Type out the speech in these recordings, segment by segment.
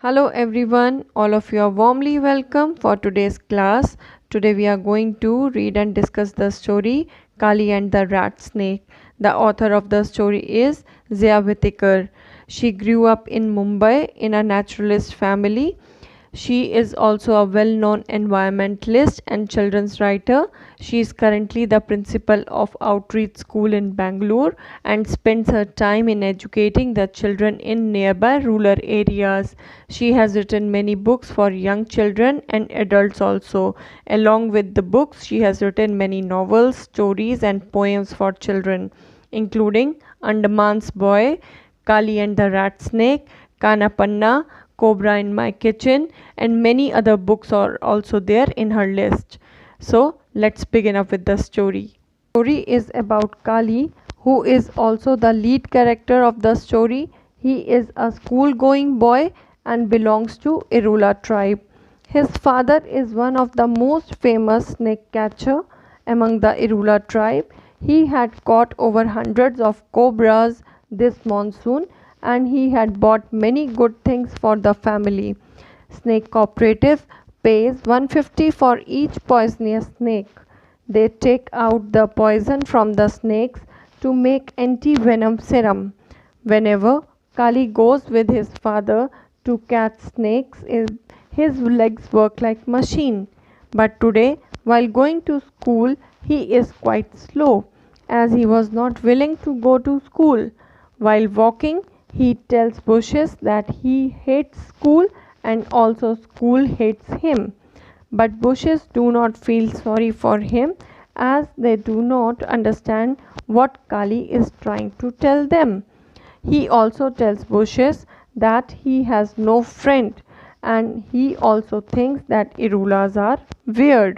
Hello everyone, all of you are warmly welcome for today's class. Today we are going to read and discuss the story Kali and the Rat Snake. The author of the story is Zia Whitaker. She grew up in Mumbai in a naturalist family. She is also a well known environmentalist and children's writer. She is currently the principal of Outreach School in Bangalore and spends her time in educating the children in nearby rural areas. She has written many books for young children and adults also. Along with the books, she has written many novels, stories, and poems for children, including Andaman's Boy, Kali and the Rat Snake, Kanapanna, Cobra in My Kitchen, and many other books are also there in her list. So let's begin up with the story. The story is about Kali, who is also the lead character of the story. He is a school going boy and belongs to Irula tribe. His father is one of the most famous snake catcher among the Irula tribe. He had caught over hundreds of cobras this monsoon and he had bought many good things for the family. Snake Cooperative pays 150 for each poisonous snake. They take out the poison from the snakes to make anti-venom serum. Whenever Kali goes with his father to catch snakes, his legs work like machine. But today, while going to school, he is quite slow, as he was not willing to go to school. While walking, he tells Bushes that he hates school and also school hates him. But Bushes do not feel sorry for him as they do not understand what Kali is trying to tell them. He also tells Bushes that he has no friend and he also thinks that Irulas are weird.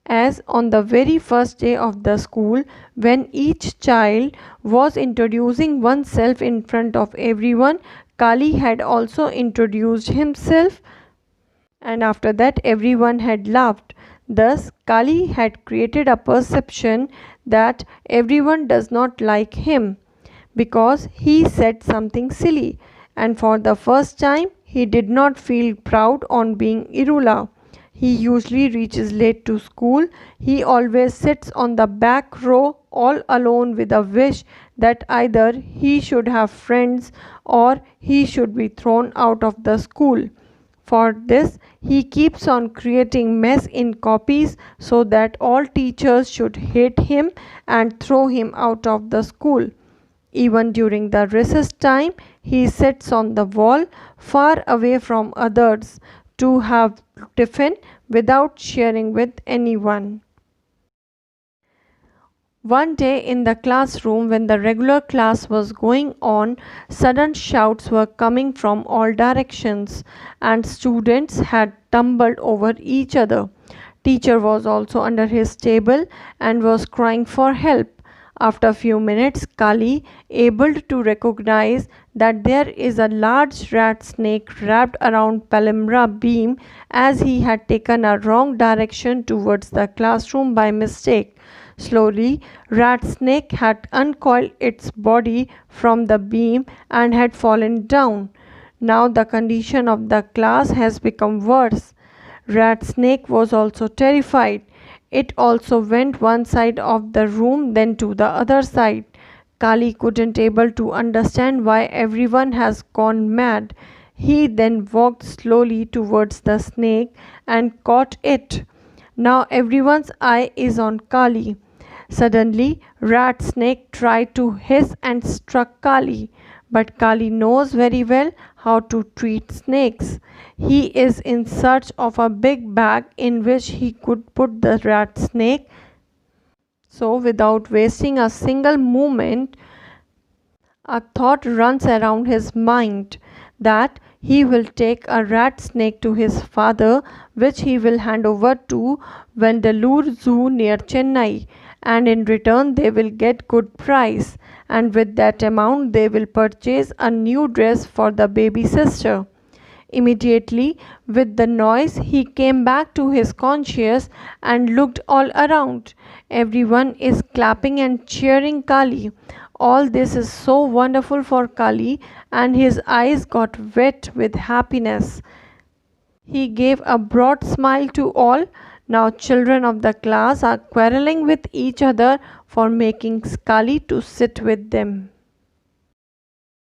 As on the very first day of the school, when each child was introducing oneself in front of everyone, Kali had also introduced himself, and after that, everyone had laughed. Thus, Kali had created a perception that everyone does not like him because he said something silly, and for the first time, he did not feel proud on being Irula. He usually reaches late to school. He always sits on the back row all alone with a wish that either he should have friends or he should be thrown out of the school. For this, he keeps on creating mess in copies so that all teachers should hate him and throw him out of the school. Even during the recess time, he sits on the wall far away from others to have tiffin without sharing with anyone. One day in the classroom, when the regular class was going on, sudden shouts were coming from all directions, and students had tumbled over each other. Teacher was also under his table and was crying for help. After a few minutes, Kali, able to recognize that there is a large rat snake wrapped around Palimra beam, as he had taken a wrong direction towards the classroom by mistake. Slowly, rat snake had uncoiled its body from the beam and had fallen down. Now the condition of the class has become worse. Rat snake was also terrified. It also went one side of the room, then to the other side. Kali couldn't able to understand why everyone has gone mad. He then walked slowly towards the snake and caught it. Now everyone's eye is on Kali. Suddenly, Rat Snake tried to hiss and struck Kali. But Kali knows very well how to treat snakes. He is in search of a big bag in which he could put the rat snake. So, without wasting a single moment, a thought runs around his mind that he will take a rat snake to his father, which he will hand over to Vandalur Zoo near Chennai, and in return they will get good price, and with that amount they will purchase a new dress for the baby sister. Immediately, with the noise, he came back to his conscious and looked all around. Everyone is clapping and cheering Kali. All this is so wonderful for Kali, and his eyes got wet with happiness. He gave a broad smile to all. Now children of the class are quarreling with each other for making Kali to sit with them.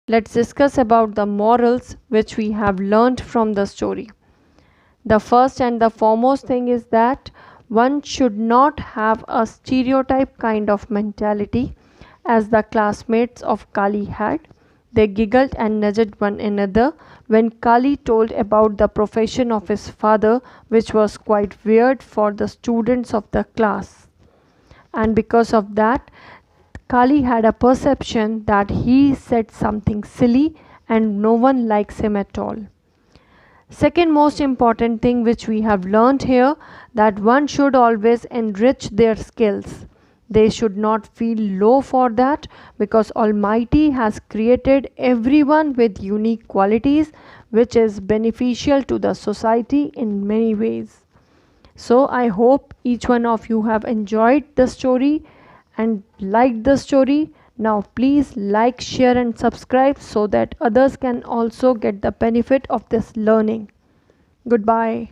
Let's discuss about the morals which we have learned from the story. The first and the foremost thing is that one should not have a stereotype kind of mentality as the classmates of Kali had. They giggled and nudged one another when Kali told about the profession of his father, which was quite weird for the students of the class. And because of that, Kali had a perception that he said something silly and no one likes him at all. Second most important thing which we have learned here, that one should always enrich their skills. They should not feel low for that, because Almighty has created everyone with unique qualities which is beneficial to the society in many ways. So I hope each one of you have enjoyed the story and liked the story. Now please like, share and subscribe so that others can also get the benefit of this learning. Goodbye.